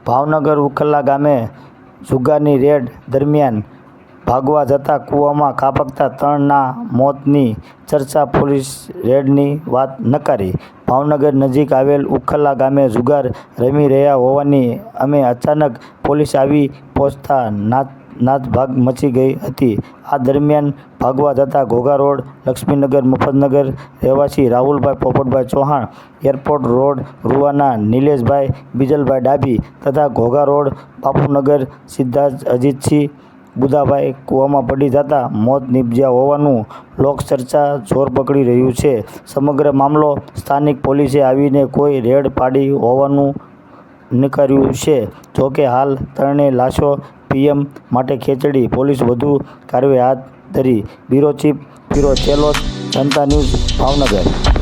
ભાવનગર ઉખલ્લા ગામે જુગારની રેડ દરમિયાન ભાગવા જતા કૂવામાં ખાબકતા 3ના મોતની ચર્ચા, પોલીસ રેડની વાત નકારી। ભાવનગર નજીક આવેલ ઉખલ્લા ગામે જુગાર રમી રહ્યા હોવાની અમે અચાનક પોલીસ આવી પહોંચતા નાસભાગ મચી ગઈ હતી। આ દરમિયાન ભાગવા જતા ઘોઘા રોડ, લક્ષ્મીનગર, મફતનગર રહેવાસી રાહુલભાઈ પોપટભાઈ ચૌહાણ, એરપોર્ટ રોડ રૂવાના નિલેશભાઈ બીજલભાઈ ડાભી તથા ઘોઘા રોડ બાપુનગર સિદ્ધાર્થ અજીતસિંહ બુધાભાઈ કૂવામાં પડી જતા મોત નીપજ્યા હોવાનું લોકચર્ચા જોર પકડી રહ્યું છે। સમગ્ર મામલો સ્થાનિક પોલીસે આવીને કોઈ રેડ પાડી હોવાનું નકાર્યું છે। જોકે હાલ ત્રણેય લાશો પીએમ માટે ખેંચી પોલીસે વધુ કાર્યવાહી હાથ ધરી। બ્યુરો ચીફ ફિરોઝ ચેલોત, જનતા ન્યૂઝ, ભાવનગર।